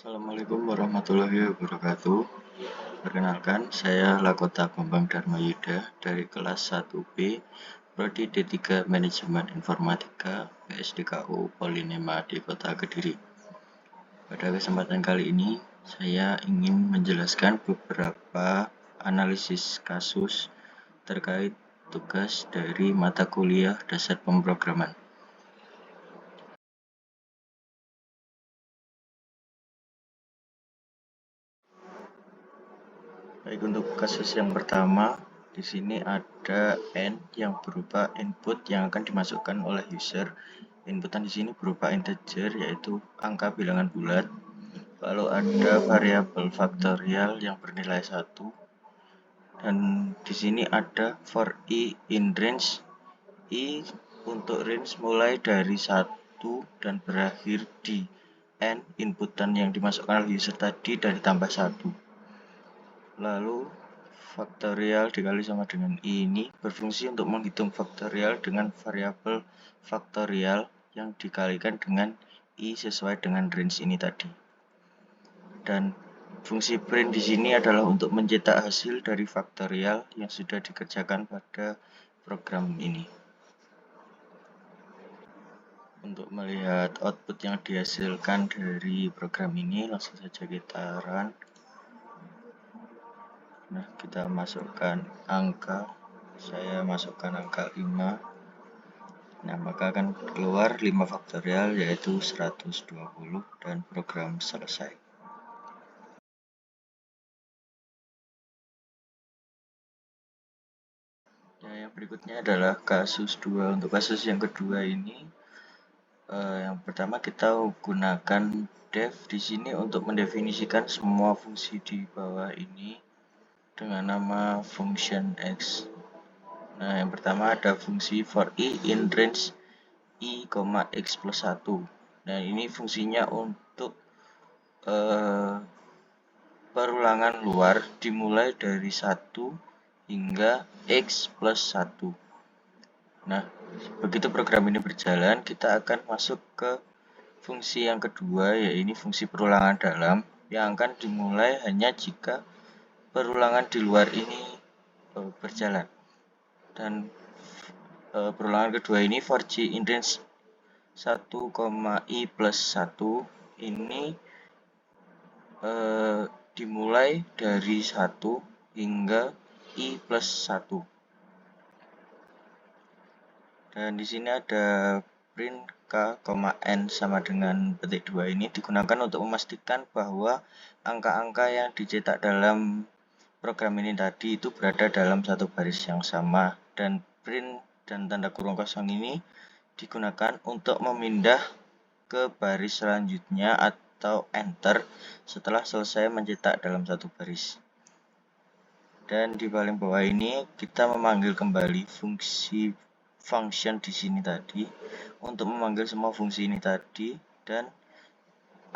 Assalamualaikum warahmatullahi wabarakatuh. Perkenalkan, saya Lakota Bambang Dharma Yuda dari kelas 1B, Prodi D3 Manajemen Informatika, PSDKU Polinema di Kota Kediri. Pada kesempatan kali ini, saya ingin menjelaskan beberapa analisis kasus terkait tugas dari mata kuliah dasar pemrograman. Baik, untuk kasus yang pertama, di sini ada N yang berupa input yang akan dimasukkan oleh user. Inputan di sini berupa integer, yaitu angka bilangan bulat. Lalu ada variabel faktorial yang bernilai 1. Dan di sini ada for i in range. I untuk range mulai dari 1 dan berakhir di N inputan yang dimasukkan oleh user tadi dan ditambah 1. Lalu faktorial dikali sama dengan i ini berfungsi untuk menghitung faktorial dengan variabel faktorial yang dikalikan dengan i sesuai dengan range ini tadi. Dan fungsi print di sini adalah untuk mencetak hasil dari faktorial yang sudah dikerjakan pada program ini. Untuk melihat output yang dihasilkan dari program ini, langsung saja kita run. Nah, kita masukkan angka. Saya masukkan angka 5. Nah, maka akan keluar 5 faktorial, yaitu 120, dan program selesai. Ya, yang berikutnya adalah kasus 2. Untuk kasus yang kedua ini, yang pertama kita gunakan def di sini untuk mendefinisikan semua fungsi di bawah ini dengan nama function x. Nah, yang pertama ada fungsi for i in range i, x plus 1. Nah, ini fungsinya untuk perulangan luar dimulai dari 1 hingga x plus 1. Nah, begitu program ini berjalan, kita akan masuk ke fungsi yang kedua, yaitu fungsi perulangan dalam, yang akan dimulai hanya jika perulangan di luar ini berjalan. Dan perulangan kedua ini for j in range 1, i plus 1 ini dimulai dari 1 hingga i plus 1. Dan di sini ada print k, n sama dengan petik 2 ini digunakan untuk memastikan bahwa angka-angka yang dicetak dalam program ini tadi itu berada dalam satu baris yang sama, dan print dan tanda kurung kosong ini digunakan untuk memindah ke baris selanjutnya atau enter setelah selesai mencetak dalam satu baris. Dan di paling bawah ini kita memanggil kembali fungsi function di sini tadi untuk memanggil semua fungsi ini tadi, dan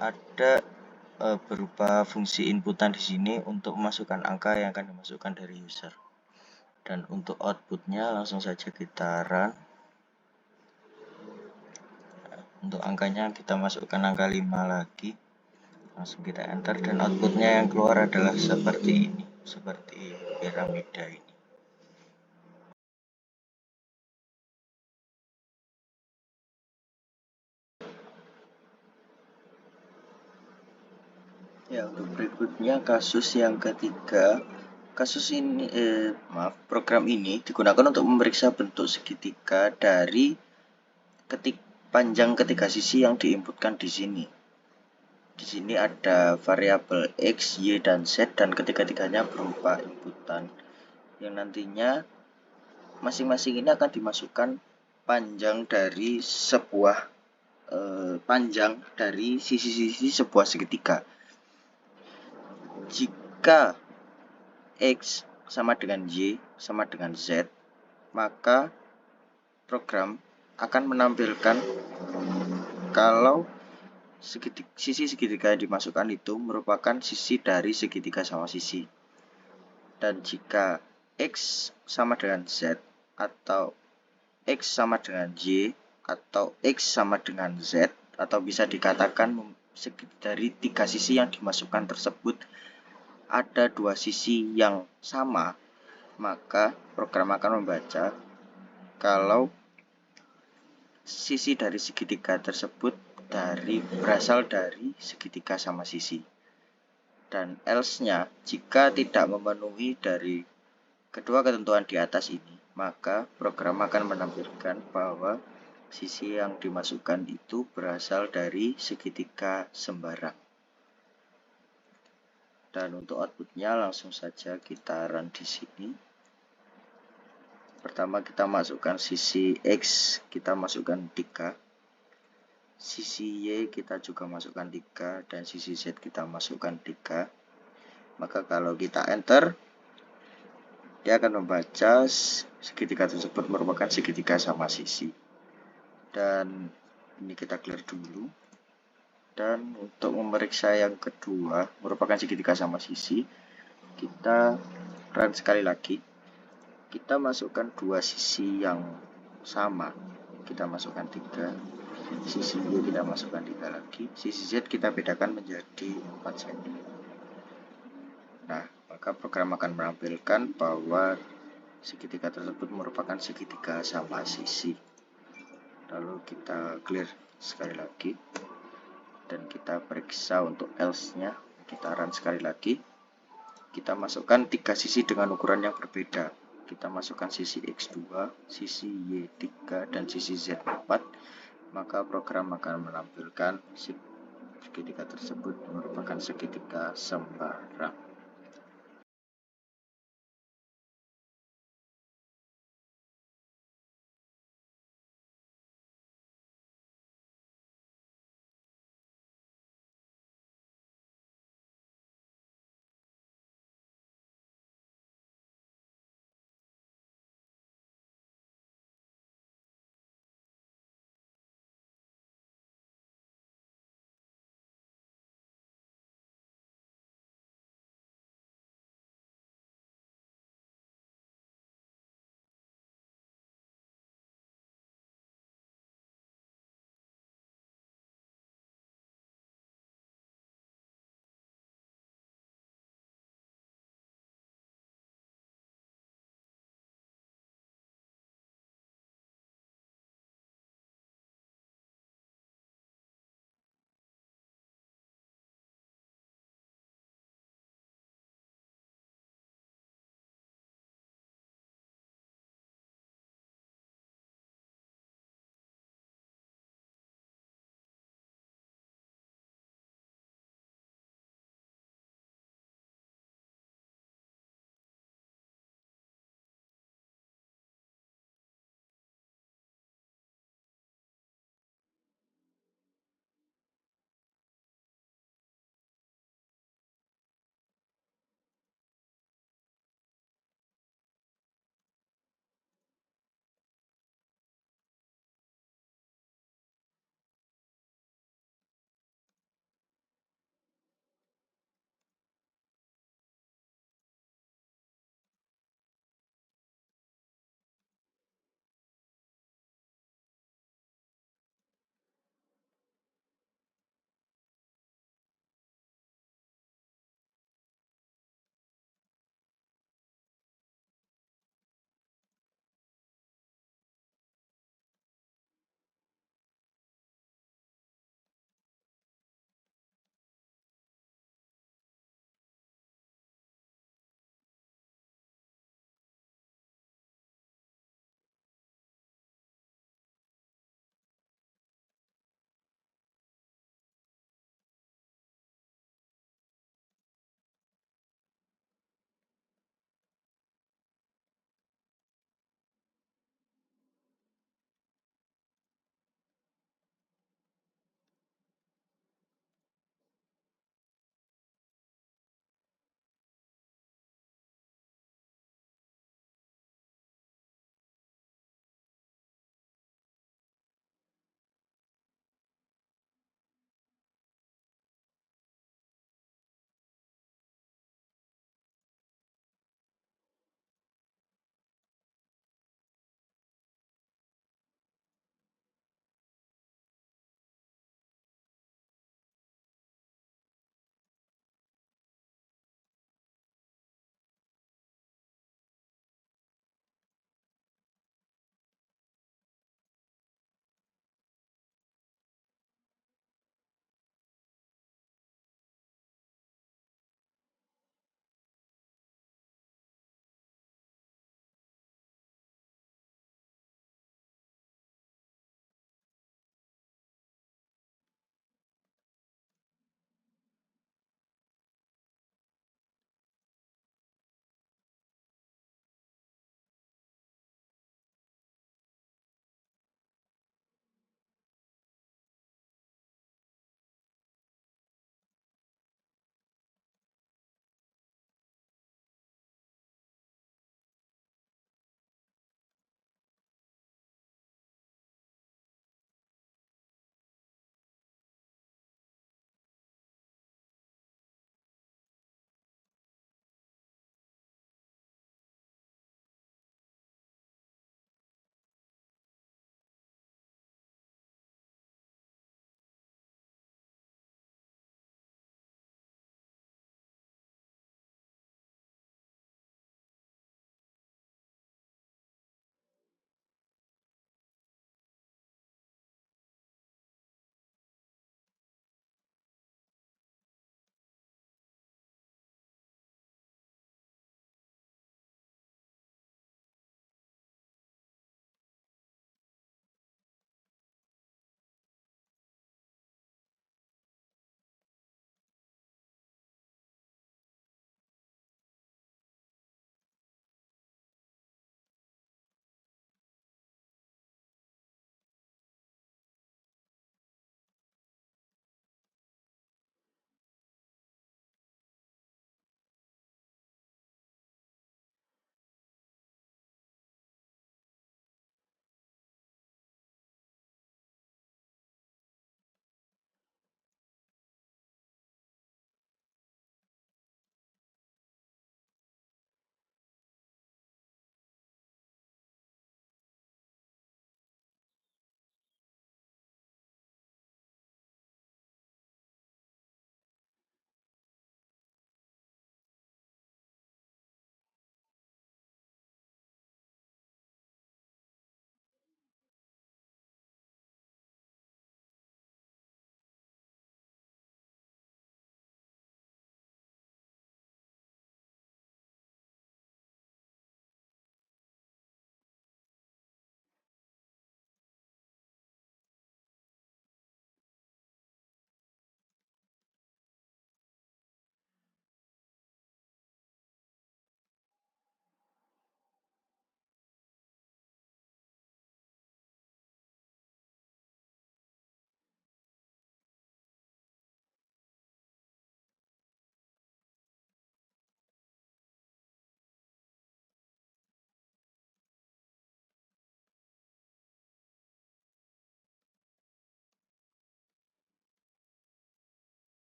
ada berupa fungsi inputan di sini untuk memasukkan angka yang akan dimasukkan dari user. Dan untuk outputnya langsung saja kita run. Untuk angkanya kita masukkan angka 5 lagi, langsung kita enter, dan outputnya yang keluar adalah seperti ini, seperti piramida ini. Ya, untuk berikutnya kasus yang ketiga. Program ini digunakan untuk memeriksa bentuk segitiga dari panjang ketiga sisi yang diinputkan di sini. Di sini ada variabel x, y, dan z, dan ketiga-tiganya berupa inputan yang nantinya masing-masing ini akan dimasukkan panjang dari sisi-sisi sebuah segitiga. Jika x sama dengan y sama dengan z, maka program akan menampilkan kalau sisi segitiga yang dimasukkan itu merupakan sisi dari segitiga sama sisi. Dan jika x sama dengan z, atau x sama dengan y, atau x sama dengan z, atau bisa dikatakan dari 3 sisi yang dimasukkan tersebut ada 2 sisi yang sama, maka program akan membaca kalau sisi dari segitiga tersebut berasal dari segitiga sama sisi. Dan else-nya, jika tidak memenuhi dari kedua ketentuan di atas ini, maka program akan menampilkan bahwa sisi yang dimasukkan itu berasal dari segitiga sembarang. Dan untuk outputnya langsung saja kita run di sini. Pertama kita masukkan sisi X, kita masukkan 3. Sisi Y kita juga masukkan 3 dan sisi Z kita masukkan 3. Maka kalau kita enter, dia akan membaca segitiga tersebut merupakan segitiga sama sisi. Dan ini kita clear dulu. Dan untuk memeriksa yang kedua merupakan segitiga sama sisi, kita run sekali lagi. Kita masukkan 2 sisi yang sama, kita masukkan 3. Sisi Y kita masukkan 3 lagi. Sisi Z kita bedakan menjadi 4 cm. Nah, maka program akan menampilkan bahwa segitiga tersebut merupakan segitiga sama sisi. Lalu kita clear sekali lagi dan kita periksa untuk else-nya. Kita run sekali lagi. Kita masukkan 3 sisi dengan ukuran yang berbeda. Kita masukkan sisi X2, sisi Y3, dan sisi Z4. Maka program akan menampilkan segitiga tersebut merupakan segitiga sembarang.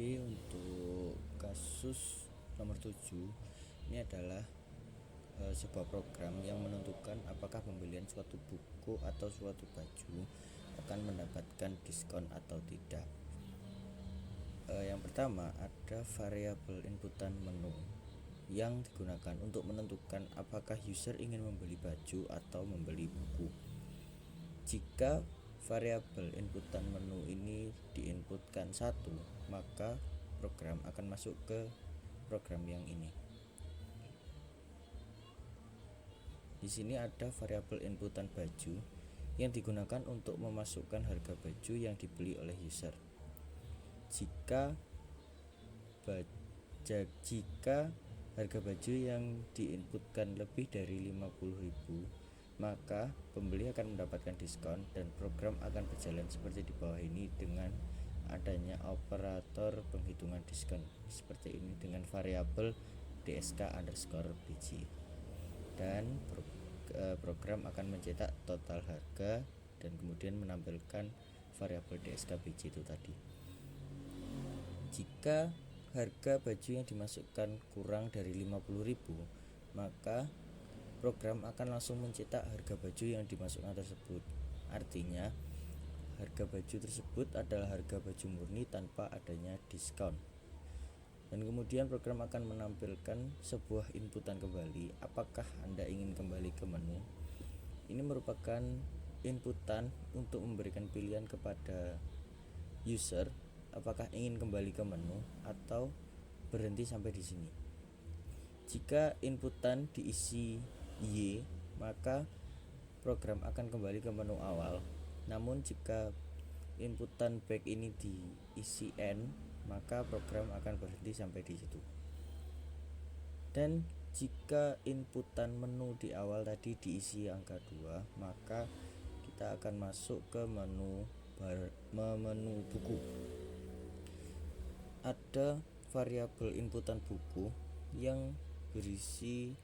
Jadi untuk kasus nomor 7 ini adalah sebuah program yang menentukan apakah pembelian suatu buku atau suatu baju akan mendapatkan diskon atau tidak. Yang pertama ada variabel inputan menu yang digunakan untuk menentukan apakah user ingin membeli baju atau membeli buku. Jika variabel inputan menu ini diinputkan 1, maka program akan masuk ke program yang ini. Di sini ada variabel inputan baju yang digunakan untuk memasukkan harga baju yang dibeli oleh user. Jika harga baju yang diinputkan lebih dari 50.000, maka pembeli akan mendapatkan diskon dan program akan berjalan seperti di bawah ini dengan adanya operator penghitungan diskon seperti ini dengan variabel DSK_BJ. Dan program akan mencetak total harga dan kemudian menampilkan variabel DSK_BJ itu tadi. Jika harga baju yang dimasukkan kurang dari 50.000, maka program akan langsung mencetak harga baju yang dimasukkan tersebut. Artinya harga baju tersebut adalah harga baju murni tanpa adanya diskon. Dan kemudian program akan menampilkan sebuah inputan kembali, apakah Anda ingin kembali ke menu. Ini merupakan inputan untuk memberikan pilihan kepada user apakah ingin kembali ke menu atau berhenti sampai di sini. Jika inputan diisi Y, maka program akan kembali ke menu awal. Namun jika inputan back ini diisi N, maka program akan berhenti sampai di situ. Dan jika inputan menu di awal tadi diisi angka 2, maka kita akan masuk ke menu buku. Ada variabel inputan buku yang berisi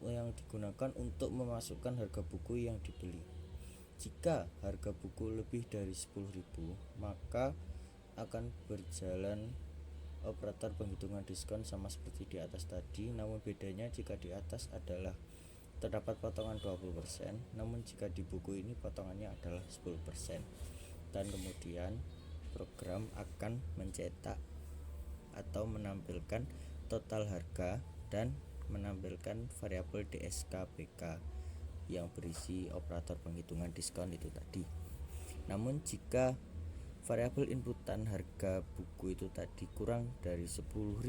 yang digunakan untuk memasukkan harga buku yang dibeli. Jika harga buku lebih dari 10.000, maka akan berjalan operator penghitungan diskon sama seperti di atas tadi, namun bedanya jika di atas adalah terdapat potongan 20%, namun jika di buku ini potongannya adalah 10%. Dan kemudian program akan mencetak atau menampilkan total harga dan menampilkan variabel DSK_BK yang berisi operator penghitungan diskon itu tadi. Namun jika variabel inputan harga buku itu tadi kurang dari 10.000,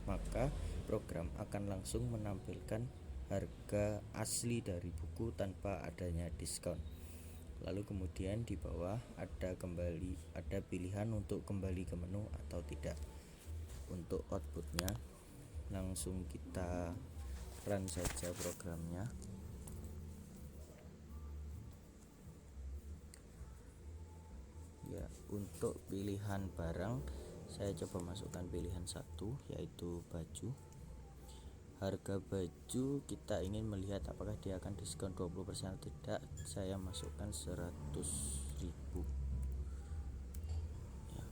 maka program akan langsung menampilkan harga asli dari buku tanpa adanya diskon. Lalu kemudian di bawah ada pilihan untuk kembali ke menu atau tidak. Untuk outputnya langsung kita run saja programnya. Ya, untuk pilihan barang saya coba masukkan pilihan 1, yaitu baju. Harga baju kita ingin melihat apakah dia akan diskon 20% atau tidak. Saya masukkan 100.000 ya.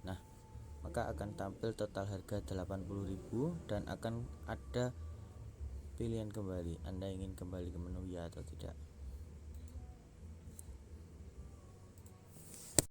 Nah, maka akan tampil total harga 80.000 dan akan ada pilihan kembali. Anda ingin kembali ke menu ya atau tidak.